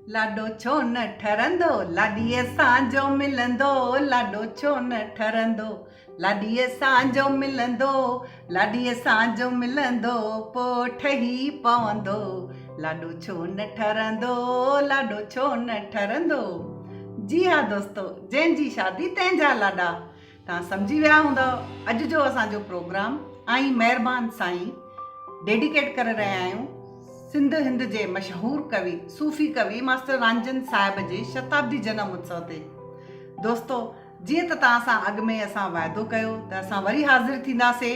लाडो छो न ठरंदो लाडीअ सां मिलंदो, लाडो छो न ठरंदो लाडीअ सां मिलंदो, लाडीअ सां मिलंदो पोइ ठही पवंदो, लाडो छो न ठरंदो, लाडो छो न ठरंदो। जी हा दोस्तो, जंहिंजी शादी तंहिंजा लाॾा। तव्हां सम्झी विया हूंदव अॼु जो असांजो प्रोग्राम आई महिरबानी साईं डेडिकेट करे रहिया आहियूं सिंध हिंद जे मशहूर कवि सूफ़ी कवि मास्टर रांजन साहिब जे शताब्दी जनम उत्सव ते। दोस्तो, जीअं त तव्हां सां अॻु में असां वाइदो कयो त असां वरी हाज़िर थींदासीं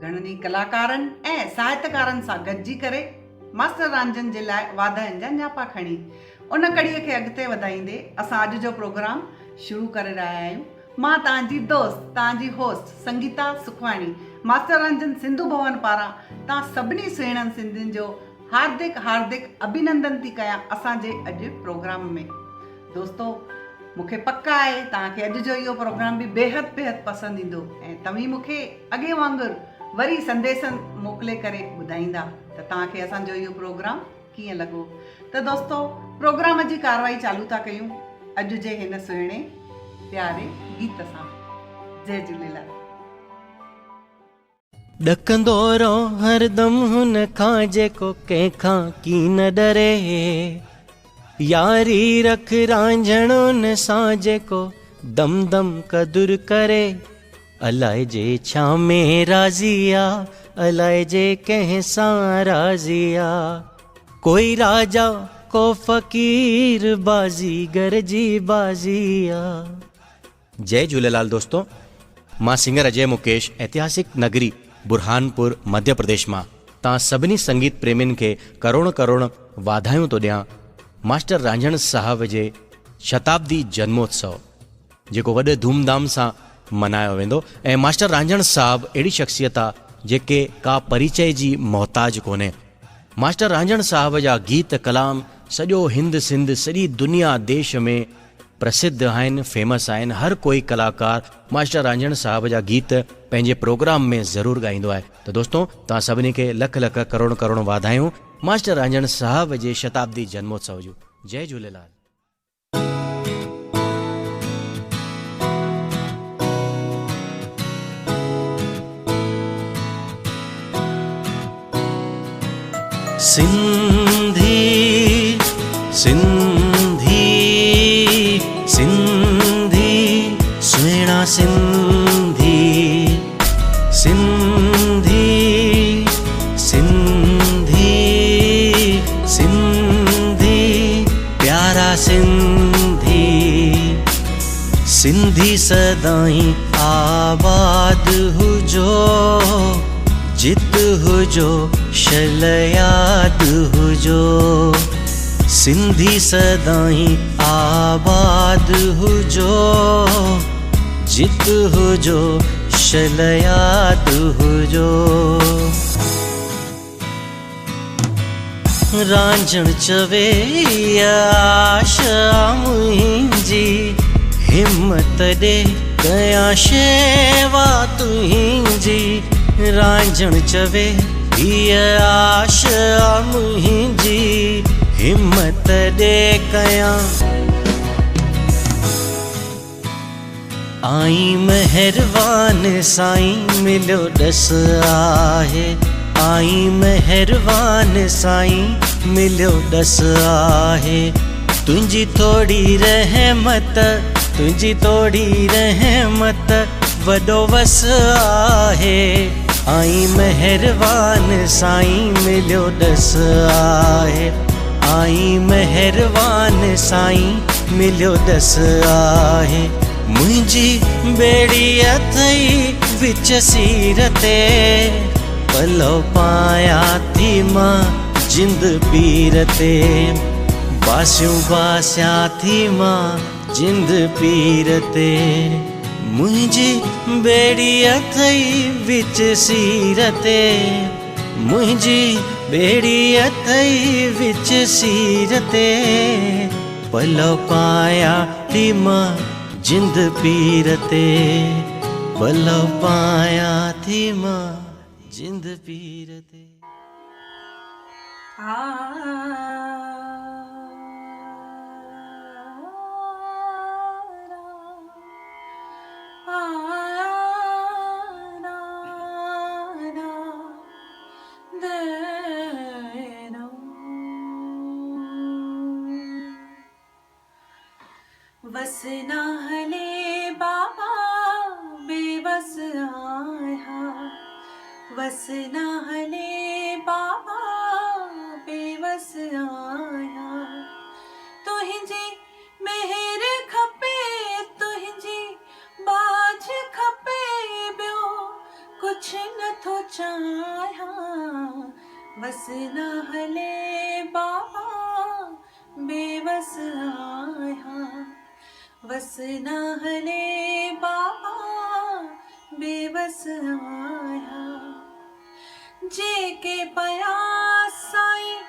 घणनि ई कलाकारनि ऐं साहित्यकारनि सां गॾिजी करे मास्टर रांजन जे लाइ वाधायुनि जा न्यापा खणी। उन कड़ीअ खे अॻिते वधाईंदे असां अॼु जो प्रोग्राम शुरू करे रहिया आहियूं। मां तव्हांजी दोस्त, तव्हांजी होस्ट संगीता सुखवाणी, मास्टर रांजन सिंधु भवन पारां तव्हां सभिनी सुहिणनि सिंधियुनि जो हार्दिक हार्दिक अभिनंदन थी कयां असांजे अॼु प्रोग्राम में। दोस्तो, मूंखे पक्का आहे तव्हांखे अॼु जो इहो प्रोग्राम बि बेहद पसंदि ईंदो ऐं तव्हीं मूंखे अॻे वांगुरु वरी संदेश मोकिले करे ॿुधाईंदा त तव्हांखे असांजो इहो प्रोग्राम कीअं लॻो। त दोस्तो, प्रोग्राम जी कारवाई चालू था कयूं अॼु जे हिन सुहिणे प्यारे गीत सां। जय झूलेलाल। ॾकंदो रहो हरदम हुन खां जेको कंहिंखां की न डरे, यारी रख रांझण हुन सां जेको दम दम कदुर करे, अलाए जे छा में राज़ी आ, अलाए जे कंहिं सां राज़ी आ, कोई राजा को फ़कीर बाज़ीगर जी बाज़ी आ। जय झूलेलाल दोस्तों, मां सिंगर अजय मुकेश ऐतिहासिक नगरी बुरहानपुर मध्य प्रदेश मां तव्हां सभिनी संगीत प्रेमियुनि खे करोड़ करोड़ वाधायूं थो ॾियां मास्टर रांझण साहब जे शताब्दी जन्मोत्सव जेको वॾे धूमधाम सां मनायो वेंदो। ऐं मास्टर रांझण साहब अहिड़ी शख़्सियत आहे जेके का परिचय जी मोहताज कोन्हे। मास्टर रांझण साहब जा गीत कलाम सॼो हिंद सिंध सॼी दुनिया देश में प्रसिद्ध आहिनि, फेमस आहिनि। हर कोई कलाकार मास्टर रांझण साहब जा गीत पंहिंजे प्रोग्राम में ज़रूरु ॻाईंदो आहे। त दोस्तों, तव्हां सभिनी खे लख लख करोड़ करोड़ वाधायूं मास्टर रांझण साहब जे शताब्दी जन्मोत्सव जूं। जय झूलेलाल। सिंधी सिंधी सिंधी सुहिणा सिंधी सिंधी सिंधी सिंधी प्यारा सिंधी सिंधी सदाईं आबाद हुजो, जित हुजो शल याद हुजो, सिंधी सदाईं आबाद हुजो, जित हुजो शल याद हुजो। रांझण चवे आशा मुंहिंजी हिम्मत ॾे कयां शेवा तुंहिंजी। रांझण चवे आशा मुंहिंजी हिम्मत ॾे कयां। आई महिरबान साईं मिलियो ॾस आहे, आई महिरबान साईं मिलियो ॾस आहे, तुंहिंजी थोड़ी रहमत, तुंहिंजी थोड़ी रहमत वॾो वस आहे। आई महिरबान साईं मिलियो ॾस आहे, आई महिरबान साईं मिलियो ॾस आहे। मुंहिंजी बेड़ी अथई विच सीर ते, पलव पायां थी मां जिंद पीर ते, बासियूं बासियां थी मां जिंद पीर ते। मुंहिंजी बेड़ी अथई विच सीर ते, मुंहिंजी बेड़ी अथई विच सीर ते, पलव पायां थी मां जिंद पीर ते, पलव पायां थी मां जिंद पीर ते। वसना हले बाबा बेबस आया, वसना हले बाबा बेबस आया। तुहिंजी मेहर खपे, तुहिंजी बाझ खपे, ॿियो कुछ नथो चाहियां। वसना हले बाबा बेबस आया, वसना हले बाबा बेबस आया। जेके पया साईं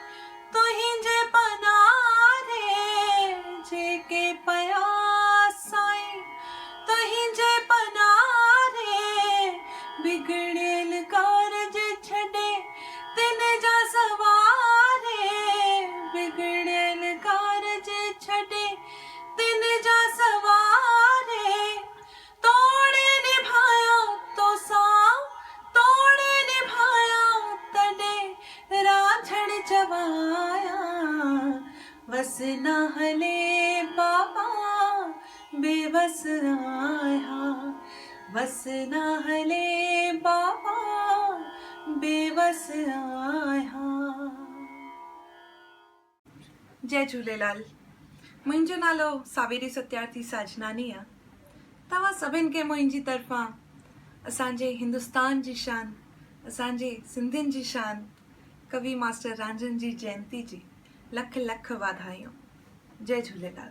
तुहिंजे पनारे, जेके पया साईं तुहिंजे पनारे, बिगड़ियल कारज छॾे तिन जा सवारे, बिगड़ियल कारज छॾे तिन जा सवारे। तोड़े निभाया तो सां, तोड़े निभाया तॾे राझड़ चवाया। वसना हले बाबा बेबस आया, वसना हले बाबा बेबस आया। जय झूलेलाल। मुंहिंजो नालो सावेरी सत्यार्थी साजनानी आहे। तव्हां सभिनि खे मुंहिंजी तरफ़ां असांजे हिंदुस्तान जी शान, असांजे सिंधियुनि जी शान, कवि मास्टर रांझन जी जयंती जी लख लख वाधायूं। जय झूलेलाल।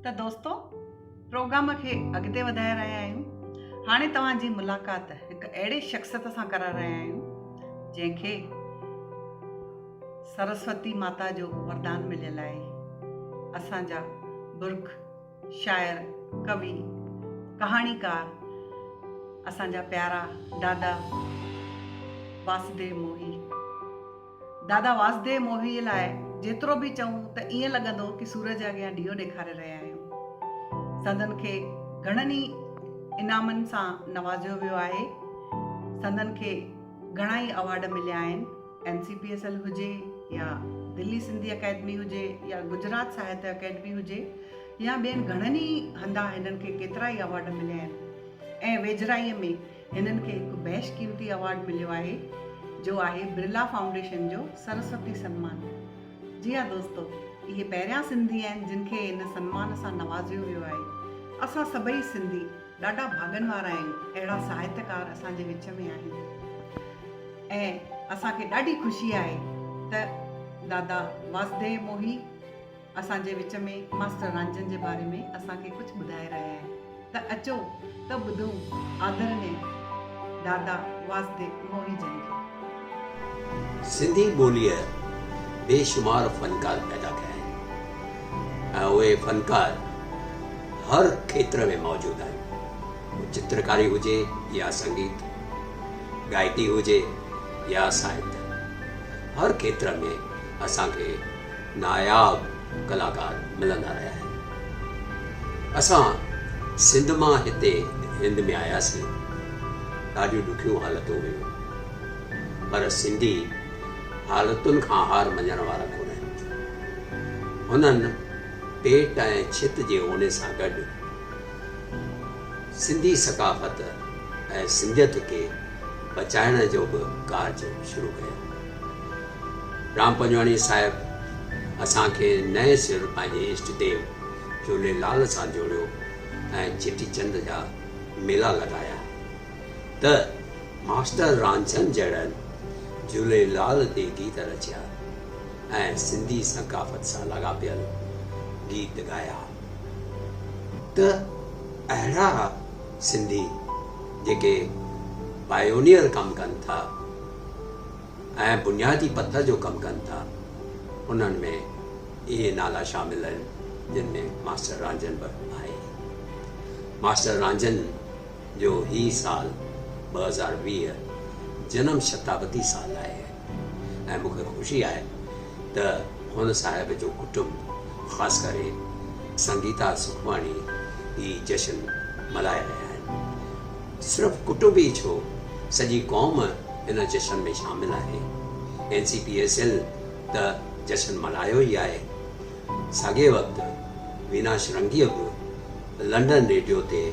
त दोस्तों प्रोग्राम खे अॻिते वधाए रहिया आहियूं। हाणे तव्हांजी मुलाक़ात हिकु अहिड़े शख़्सियत सां कराए रहिया आहियूं जंहिंखे सरस्वती माता जो वरदान मिलियल आहे। असांजा बुर्ख शायर, कवि, कहाणीकार, असांजा प्यारा दादा वासुदेव मोही। दादा वासुदेव मोही लाइ जेतिरो बि चऊं त ईअं लॻंदो कि सूरज अॻियां ॾीओ ॾेखारे रहिया आहियूं। संदन खे घणनि ई इनामनि सां नवाज़ियो वियो आहे। संदन खे घणा ई अवार्ड मिलिया आहिनि, NCPSL हुजे या दिल्ली सिंधी अकेडमी हुजे या गुजरात साहित्य अकेडमी हुजे या ॿियनि घणनि ई हंधा हिननि खे केतिरा ई अवार्ड मिलिया आहिनि। ऐं वेझराईअ में हिननि खे हिकु बेशकीमती अवार्ड मिलियो आहे जो आहे बिरला फाउंडेशन जो सरस्वती सन्मान। जी हाँ दोस्तो, इहे पहिरियां सिंधी आहिनि जिन खे इन सन्मान सां नवाज़ियो वियो आहे। असां सभई सिंधी ॾाढा भाॻनि वारा आहियूं, अहिड़ा साहित्यकार असांजे विच में आहिनि ऐं असांखे ॾाढी ख़ुशी आहे त दादा वासुदेव मोही असांजे विच में मास्टर रांझन जे बारे में असांखे कुझु ॿुधाए रहिया आहिनि। त अचो त ॿुधूं आदरणीय दादा वासुदेव मोही जन खे। सिंधी ॿोलीअ बेशुमार फ़नकार पैदा कया आहिनि ऐं उहे फ़नकार हर खेत्र में मौजूद आहिनि। चित्रकारी हुजे या संगीत, गायकी हुजे या साहित्य, हर खेत्र में असांखे नायाब कलाकार मिलंदा रहिया आहिनि। असां सिंध मां हिते हिंद में आयासीं, ॾाढियूं ॾुखियूं हालतूं हुयूं, पर सिंधी हालतुनि खां हार मञण वारा कोन आहिनि। हुननि पेट ऐं छित जे होने सां गॾु सिंधी सकाफ़त ऐं सिंधियत खे बचाइण जो बि कार्ज शुरू कयो। राम पंजवाणी साहिब असांखे नए सिर पंहिंजे इष्ट देव झूलेलाल सां जोड़ियो ऐं चेटीचंड जा मेला लॻाया त मास्टर रांझन जहिड़नि झूलेलाल ते गीत रचिया ऐं सिंधी सकाफ़त सां लाॻापियल गीत ॻाया। त अहिड़ा सिंधी जेके पायोनियर कमु कनि था ऐं बुनियादी पथर जो कमु कनि था, उन्हनि में इहे नाला शामिल आहिनि जिन में मास्टर रांझन बि आहे। मास्टर रांझन जो ही साल 2020 जनम शताब्दी साल आहे ऐं मूंखे ख़ुशी आहे त हुन साहिब जो कुटुंब, ख़ासि करे संगीता सुखवाणी ही जश्न मल्हाए रहिया आहिनि। सिर्फ़ु कुटुंब ई छो, सॼी क़ौम इन जश्न में शामिल आहे। NCPSL त जश्न मल्हायो ई आहे। साॻे वक़्तु वीना श्रृंगीअ बि लंडन रेडियो ते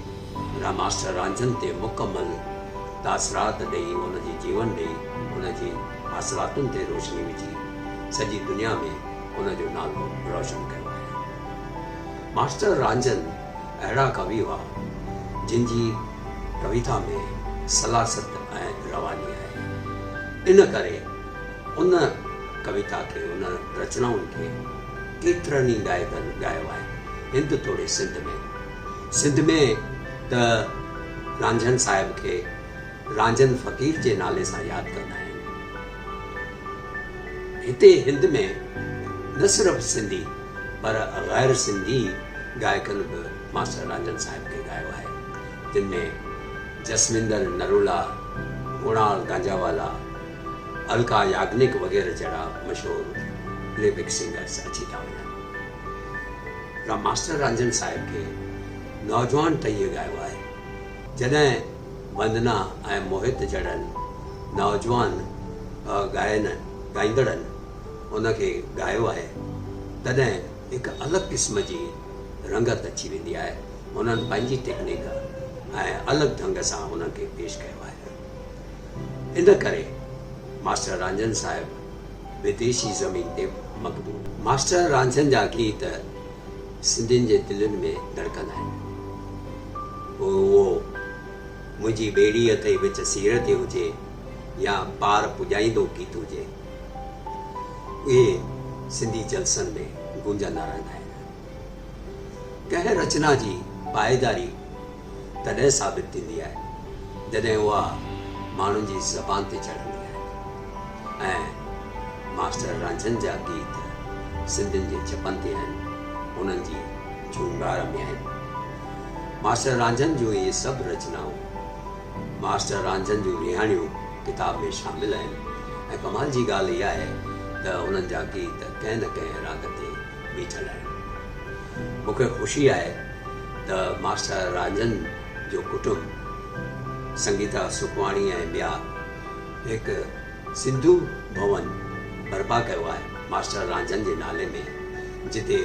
मास्टर रांझन ते मुकमल तासरात ॾेई, हुनजी जीवन ॾेई, हुनजी हासिलातुनि ते रोशनी विझी सॼी दुनिया में हुनजो नालो रोशन कयो आहे। मास्टर रांझन अहिड़ा कवि हुआ जिन जी कविता में सलासत ऐं रवानी आहे। इन करे उन कविता खे, उन रचनाउनि खे केतिरनि ई गायकनि ॻायो आहे। हिंद तोड़े सिंध में त रांझन साहिब खे रांझन फ़क़ीर जे नाले सां यादि कंदा आहिनि। हिते हिंद में न सिर्फ़ु सिंधी पर गैर सिंधी गायकनि बि मास्टर रांझन साहिब खे ॻायो आहे, जिन में जसविंदर नरूला, कुणाल गांजावाला, अलका याग्निक वग़ैरह जहिड़ा मशहूरु प्लेबैक सिंगर्स अची था वञनि। मास्टर रांझन साहिब खे नौजवान टहीअ ॻायो आहे। जॾहिं वंदना ऐं मोहित जहिड़नि नौजवान गाईंदड़नि उनखे ॻायो आहे, तॾहिं हिकु अलॻि क़िस्म जी रंगत अची वेंदी आहे। उन्हनि पंहिंजी टेक्निक ऐं अलॻि ढंग सां उन्हनि खे पेश कयो आहे। इन करे मास्टर रांझन साहिब विदेशी ज़मीन ते मक़बूल। मास्टर रांझन जा गीत सिंधियुनि जे दिलनि में धड़कंदा आहिनि। उहो मुंहिंजी ॿेड़ीअ ते विच सीर ते हुजे या पार पुॼाईंदो गीत हुजे, उहे सिंधी जलसनि में गूंजंदा रहंदा आहिनि। कंहिं रचना जी पाएदारी तॾहिं साबित थींदी आहे जॾहिं उहा माण्हुनि जी ज़बान ते चढ़ंदी आहे। ऐं मास्टर रांझन जा गीत सिंधियुनि जे छपनि ते आहिनि, उन्हनि जी झूंगार में आहिनि। मास्टर रांझन जूं इहे सभु रचनाऊं, मास्टर रांझन जूं रिहाणियूं किताब में शामिल आहिनि। ऐं कमाल जी ॻाल्हि इहा आहे त उन्हनि जा गीत कंहिं न कंहिं राग ते बीठल आहिनि। मूंखे ख़ुशी आहे त त मास्टर राजन जो कुटुंब संगीता सुखवाणी ऐं ॿिया हिकु सिंधू भवन बर्पा कयो आहे मास्टर राजन जे नाले में, जिते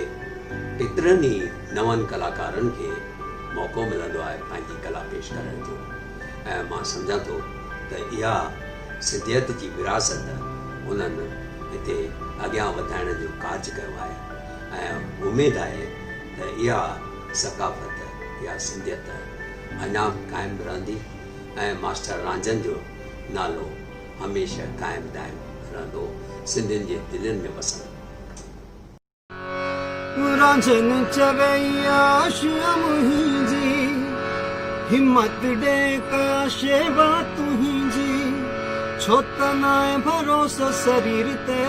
केतिरनि ई नवनि कलाकारनि खे मौक़ो मिलंदो आहे पंहिंजी कला पेश करण जो। ऐं मां सम्झां थो त इहा सिंधियत जी विरासत उन्हनि हिते अॻियां वधाइण जो कार्ज कयो आहे ऐं उमेदु आहे त इहा सकाफ़त, इहा सिंधियत अञा क़ाइमु रहंदी ऐं मास्टर राजन जो नालो हमेशह क़ाइमु दाइमु रहंदो, सिंधियुनि जे दिलनि में वसंदो। रांझन चवैया श्याम जी हिम्मत दे कया शेवा तुहिंजी, छो त नाए भरोसो शरीर ते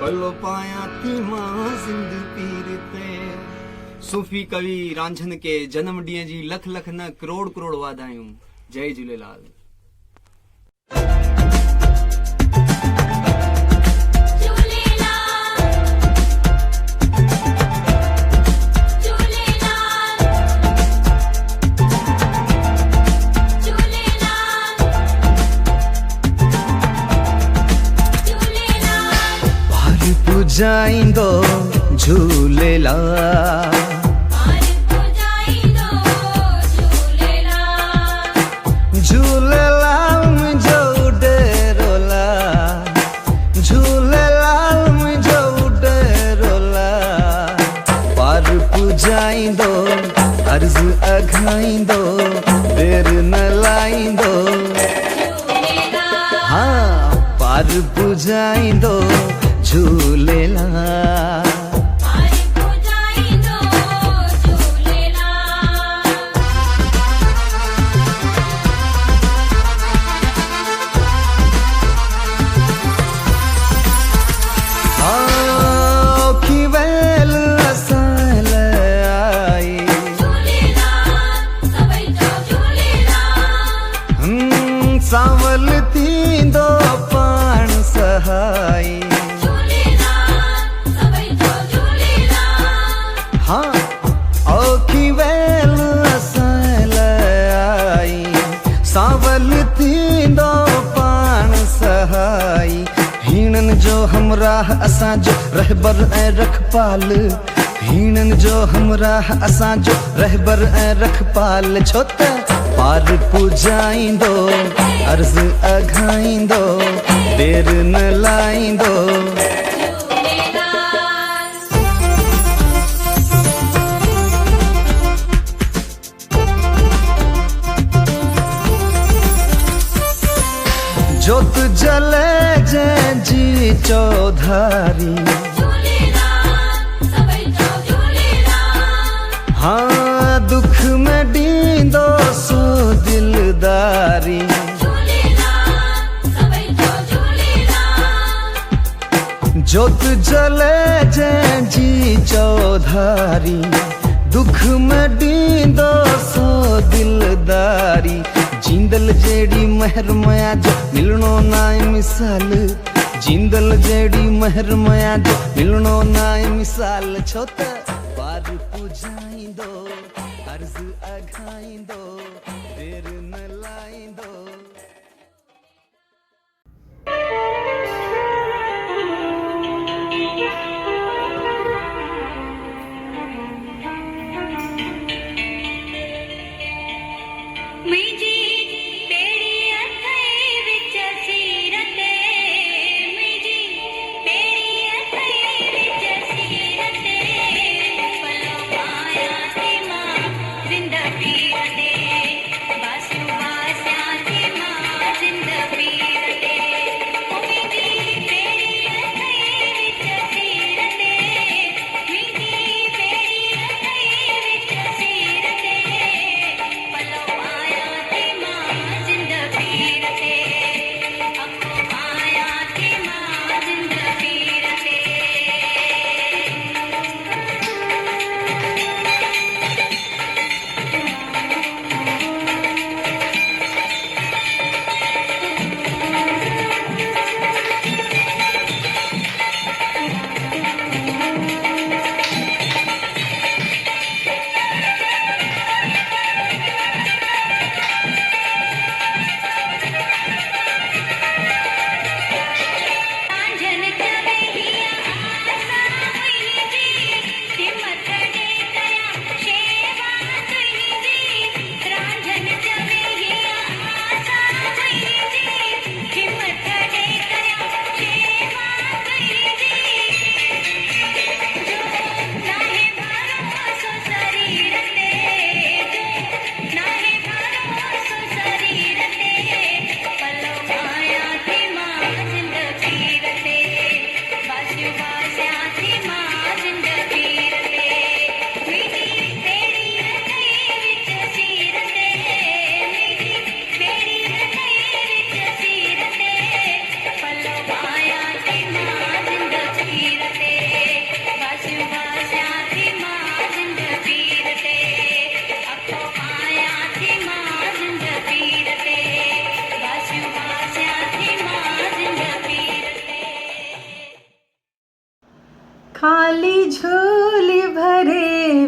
पलो पाया थी मां जिंद पीर ते। सूफी कवि रांझन के जन्म ॾींहं जी लख लख न करोड़ करोड़ वाधायूं। जय झूलेलाल। पुजाईंदो झूलेलाल, झूलेलाल मुंहिंजो डेरोला, झूलेलाल मुंहिंजो डेरोला। पार पुजाईंदो अर्ज़ अघाईंदो देर न लाईंदो, हाँ पार पुजाईंदो झूलेलाल। सावल थींदो पाण सहाई, हाँ औखी वेल असां आई, सावल थींदो पाण सहाई। हीणनि जो हमराह असांजो रहबर ऐं रखपाल, हीणनि जो हमराह असांजो रहबर ऐं रखपाल। छो त पार पुजाईंदो अर्ज़ अघाईंदो देर न लाईंदो। जोत जले जंहिंजी चौधारी, हाँ दुख में ॾींदो सो दिलदारी। जोत जले जंहिंजी चौधारी, दुख में ॾींदो सो दिलदारी। जींदल जहिड़ी महर मया जो मिलणो नाए मिसाल, जींदल जहिड़ी महर मया जो मिलणो नाए मिसाल। छो त पार पुजाईंदो अर्ज़ अघाईंदो देर न लाईंदो। जिंदगी दे बस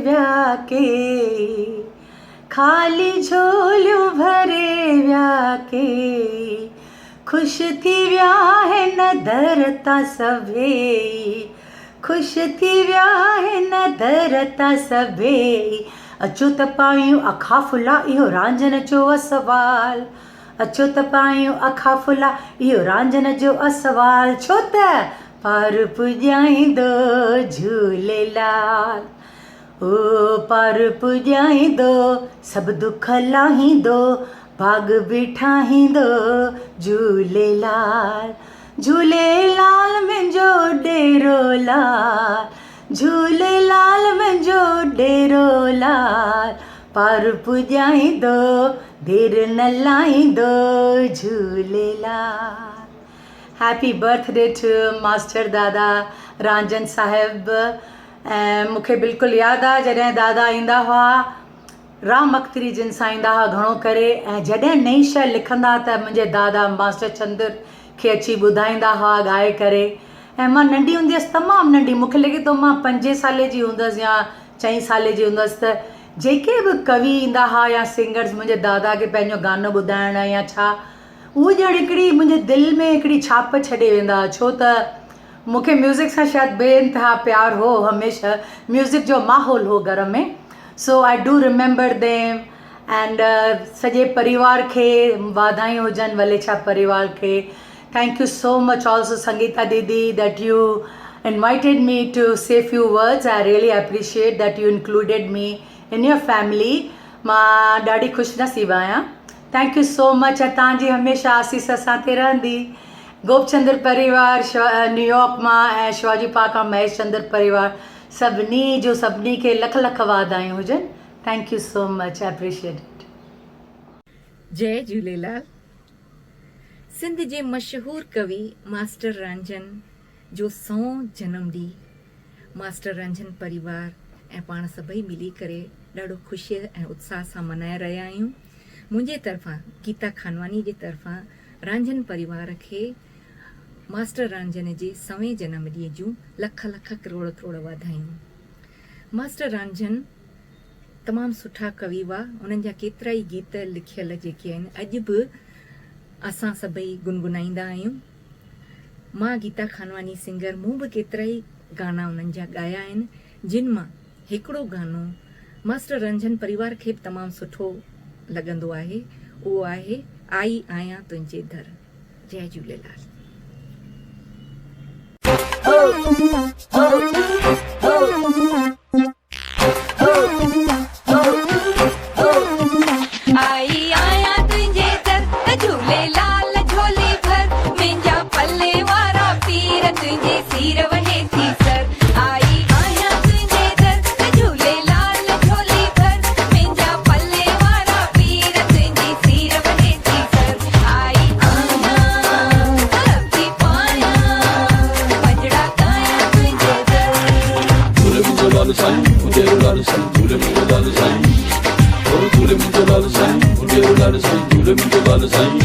विया के, खाली झोलियूं भरे विया के, खुश थी विया है न दरता सभेई, खुश थी विया है न दरता सभेई, अचो त पायूं अखा फुला इहो रांझन जो असवाल, अचो त पायूं अखा फुला इहो रांझन जो असवाल, छो त पार पुॼाईंदो झूलेलाल, ओ पार पुॼाईंदो सभु दुख लाहींदो, भाग बि ठाहींदो झूलेलाल, झूलेलाल मुंहिंजो डेरो लाल, झूलेलाल मुंहिंजो डेरो लाल, पार पुॼाईंदो देरि न लाहींदो Jhulelal. Happy birthday to master Dada Ranjhan Sahib. ऐं मूंखे बिल्कुलु यादि आहे जॾहिं दादा ईंदा हुआ, राम अख्तरी जिन सां ईंदा हुआ घणो करे, ऐं जॾहिं नई शइ लिखंदा त मुंहिंजे दादा मास्टर चंद्र खे अची ॿुधाईंदा हुआ ॻाए करे। ऐं मां नंढी हूंदी हुअसि, तमामु नंढी, मूंखे लॻे थो मां 5 साले जी हूंदसि या 4 साले जी हूंदसि, त जेके बि कवि ईंदा हुआ या सिंगर्स मुंहिंजे दादा खे पंहिंजो गानो ॿुधाइण या छा, उहो ॼण हिकिड़ी मुंहिंजे दिलि में हिकिड़ी छाप छॾे वेंदा, छो त मूंखे म्यूज़िक सां शायदि बेइंतिहा प्यारु हो, हमेशह म्यूज़िक जो माहौल हो घर में। So I do remember them and सॼे परिवार खे वाधायूं हुजनि, वलेछा परिवार खे। Thank you so much also Sangeeta Didi that you invited me to say few words. I really appreciate that you included me in your family. मां ॾाढी ख़ुशनसीब आहियां। Thank you so much. ऐं तव्हांजी हमेशह आसीस सां रहंदी। गोपचंद्र परिवार न्यूयॉर्क मां ऐं शिवाजी पार्क मां महेश चंद्र परिवार, सभिनी खे लख लख वाधायूं हुजनि। Thank you so much, I appreciate it. जय झूलेलाल। सिंध जे मशहूर कवि मास्टर रांझन जो 100 जनम ॾींहुं मास्टर रांझन परिवार ऐं पाण सभई मिली करे ॾाढो ख़ुशीअ ऐं उत्साह सां मनाए रहिया आहियूं। मुंहिंजे तरफ़ां गीता खानवानी जे तरफ़ां रांझन परिवार खे मास्टर रांझन जे 100वें जनम ॾींहं जूं लख लख करोड़ करोड़ वाधायूं। मास्टर रांझन तमामु सुठा कवि हुआ। उन्हनि जा केतिरा ई गीत लिखियल जेके आहिनि अॼु बि असां सभई गुनगुनाईंदा आहियूं। मां गीता खानवानी सिंगर, मूं बि केतिरा ई गाना उन्हनि जा ॻाया आहिनि, जिन मां हिकिड़ो गानो मास्टर रंजन परिवार खे बि तमामु सुठो लॻंदो आहे। उहो आहे आई आहियां तुंहिंजे दर। जय झूलेलाल। आई आया तुझे दर झूलेलाल झोली भर, मुंहिंजा पल्ले वारा पीर तुझे सिर वहे थी सर। आई आया तुझे दर झूलेलाल झोली भर, मुंहिंजा पल्ले वारा पीर तुझे सिर वहे थी सर। आई आया लपटी पाया पंजड़ा गाया तुझे दर। झूले मुझे लाल साईं मुझे लाल साईं, झूले मुझे लाल साईं, झूले मुझे लाल साईं मुझे लाल साईं, झूले मुझे लाल साईं।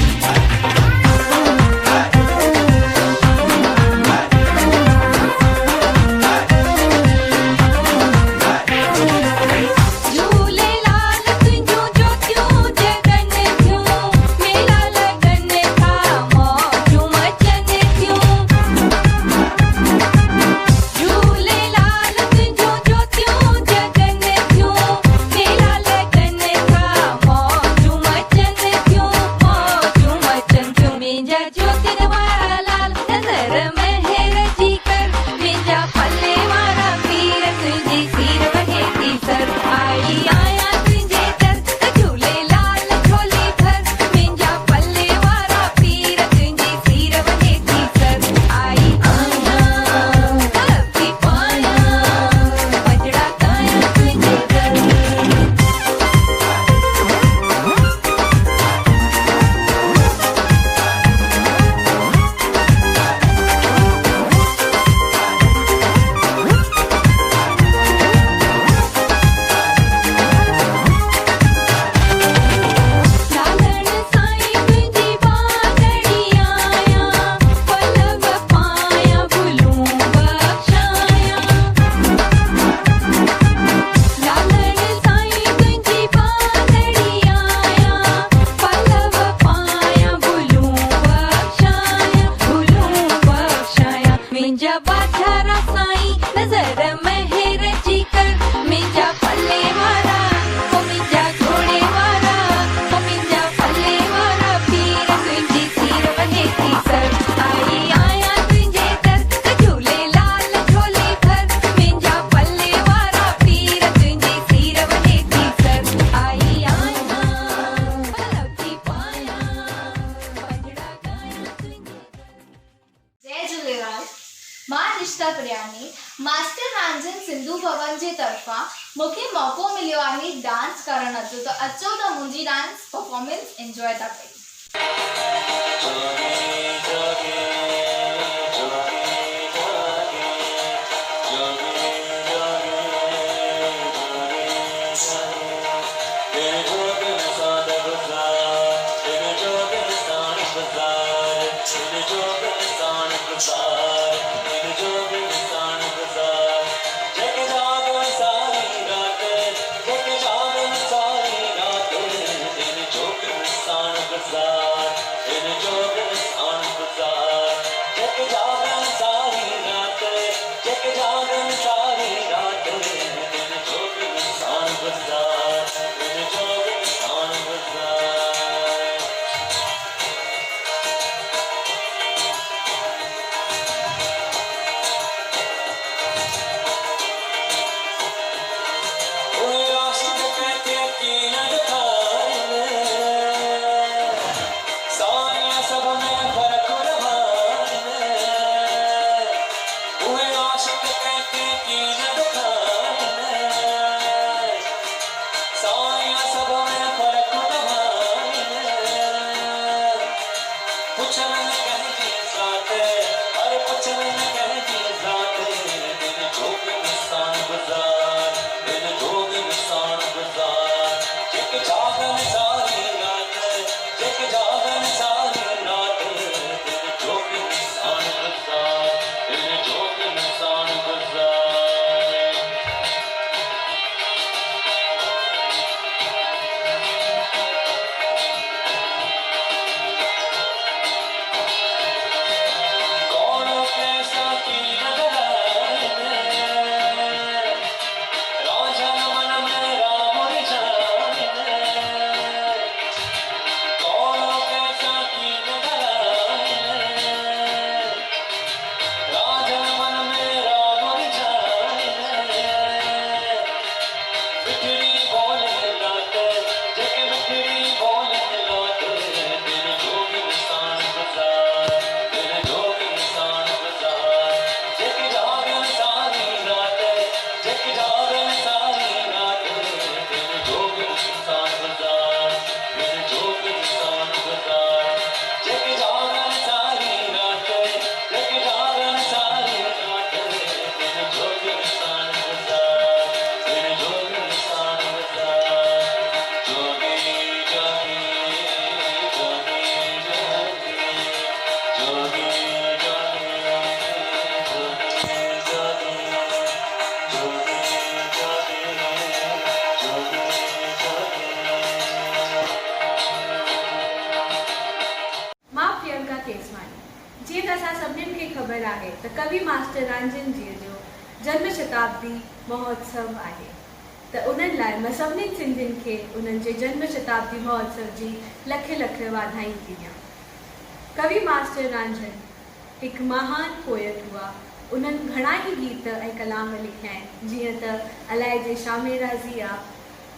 मूंखे मौक़ो मिलियो आहे डांस करण जो, त अचो त मुंहिंजी डांस परफॉर्मेंस एंजॉय था कयूं। जीअं त असां सभिनीनि खे ख़बर आहे त कवि मास्टर रांझन जी जो जन्म शताब्दी महोत्सव आहे, त उन्हनि लाइ मां सभिनीनि सिंधियुनि खे उन्हनि जे जन्म शताब्दी महोत्सव जी लख लख वाधायूं थी ॾियां। कवि मास्टर रांझन हिकु महान पोएट हुआ। उन्हनि घणा ई गीत ऐं कलाम लिखिया आहिनि, जीअं त अलाए जे शामे राज़ी आहे,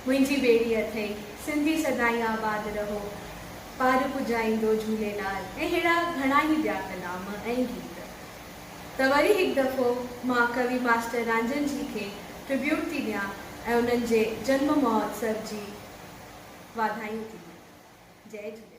मुंहिंजी ॿेड़ी अथई, सिंधी सदाईं आबाद रहो, पार पुॼाईंदो झूलेलाल, ऐं अहिड़ा घणा ई ॿिया कलाम ऐं गीत। त वरी हिकु दफ़ो मां कवि मास्टर रांझन जी खे ट्रिब्यूट थी ॾियां ऐं उन्हनि जे जन्म महोत्सव जी वाधायूं थी ॾियां। जय झूलेलाल।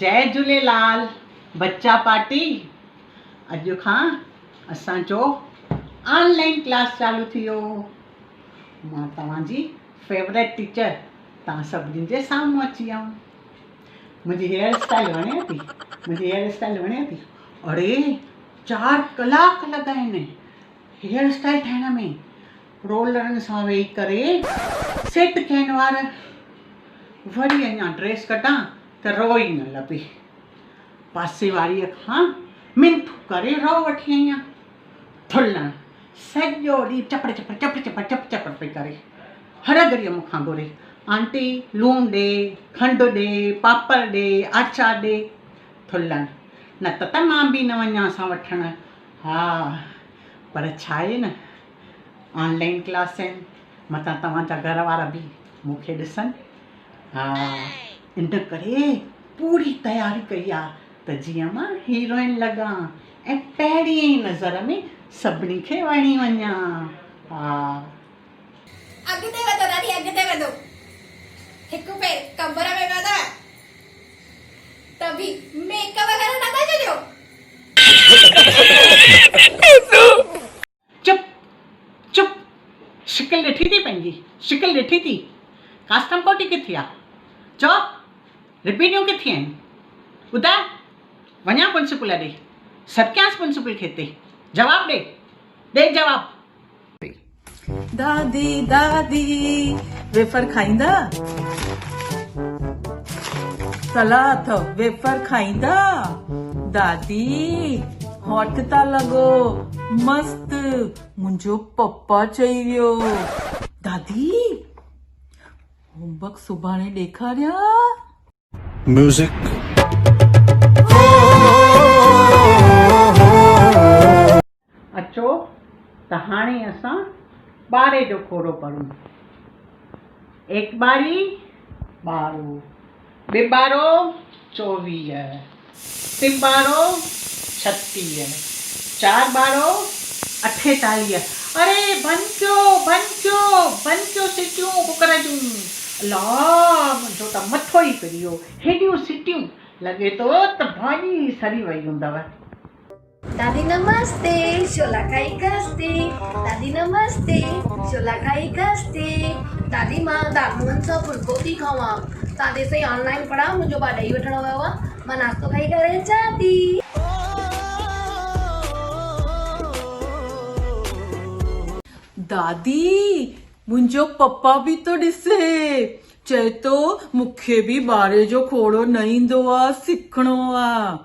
जय झूलेलाल बच्चा पार्टी। अॼु खां असांजो ऑनलाइन क्लास चालू थी वियो। मां तव्हांजी फेवरेट टीचर तव्हां सभिनी जे साम्हूं अची वियमि। मुंहिंजी हेयर स्टाइल वणेव थी? अड़े 4 कलाक लॻा आहिनि हेयर स्टाइल ठाहिण में। रोलरनि सां वेही करे सेट कयनि वार। वरी अञा ड्रेस कटां त रो ई न लभे। पासे वारीअ खां मिंथू करे रो वठी आईं। थुलण सॼो ॾींहुं चपड़ पई करे। हर घड़ीअ मूंखां घुरे आंटी लूणु ॾे, खंडु ॾे, पापड़ ॾे, आचार ॾे। थुलण न त मां बि न वञा सां वठण। हा पर छा आहे न ऑनलाइन क्लास आहिनि, मथां तव्हांजा घर वारा बि मूंखे ॾिसनि। हा इन करे पूरी तयारी कई आहे त जीअं मां हीरोइन लॻां ऐं पहिरीं ई नज़र में सभिनी खे वणी वञा। हा अॻिते वधो दादी, अॻिते वधो। हिकु पेर कमर में वधा त बि मेकअप वग़ैरह न था छॾियो। चुप चुप, शिकिल ॾिठी थी पंहिंजी? शिकिल ॾिठी थी? कास्टम कोटी किथे आहे? चओ रिपीटियूं किथे आहिनि? ॿुधाए वञा प्रिंसिपल ॾे, सॾियांसि प्रिंसिपल खे हिते। जवाबु ॾे जवाबु। दादी दादी वेफर खाईंदा? सलाह अथव वेफर खाईंदा? दादी हॉट था लॻो, मस्त। मुंहिंजो पप्पा चई वियो। दादी होमवर्क सुभाणे ॾेखारियां? म्यूजिक अचो त हाणे असां 12 जो खोरो पढ़ूं। एक बारी 12, ॿे बारो 24, टिं बारो 36, 4 बारो 48। अरे बंचो सिटियूं कुकर जूं। अल्लाह मुंहिंजो त मथो ई फिरी वियो। हेॾियूं सिटियूं लॻे थो त भाॼी सड़ी वई हूंदव। दादी नमस्ते, छोला खाई कस्ते। दादी नमस्ते, छोला खाई कस्ते। दादी मां दाल मुंहं सां फुल्को थी खावां। तव्हां ॾिसई ऑनलाइन पढ़ा, मुंहिंजो भाउ ॾेई वठण वियो आहे। मां नाश्तो खाई करे अचां थी। दादी मुंहिंजो पप्पा बि तो ॾिसे, चए तो मूंखे बि 12 जो खोड़ो न ईंदो आहे, सिखणो आहे।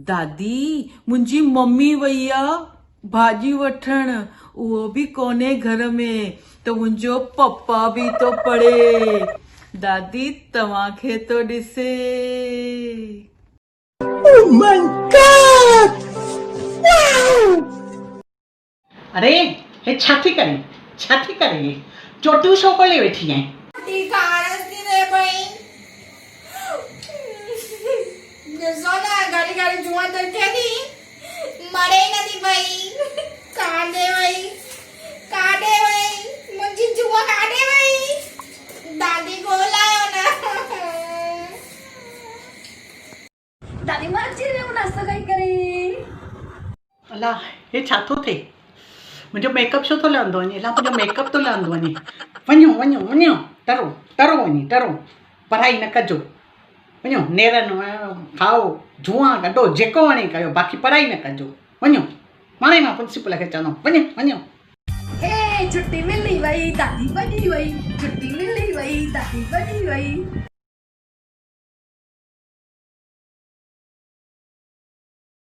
दादी मुंहिंजी मम्मी वई आहे भाॼी वठण, उहो बि कोन्हे घर में, त मुंहिंजो पप्पा बि तो पढ़े। दादी तव्हांखे तो ॾिसे। Oh my God! Wow! अरे हे छा थी करे हे? चोटियूं छो खोले वेठी आहीं? ॾिसो न घड़ी जुआ दरके थी, मरे न थी पई। काॾे वई मुंहिंजी जुआ, काॾे वई? दादी ॻोल्हायो न। दादी मां अची रहियो नाश्तो खाई करे। अलाह हे छा थो थिए? मुंहिंजो मेकअप छो थो लहंदो वञे? अलाह मुंहिंजो मेकअप थो लहंदो वञे। वञो तरो वञी तरो। पढ़ाई न कजो। वञो नेरनि खाओ, जुआ कढो, जेको वणे कयो, बाक़ी पढ़ाई न कजो। वञो हाणे मां प्रिंसिपल खे चवंदमि वञो। हे छुट्टी मिली वई, दादी वॾी वई। छुट्टी मिली वई, दादी वॾी वई।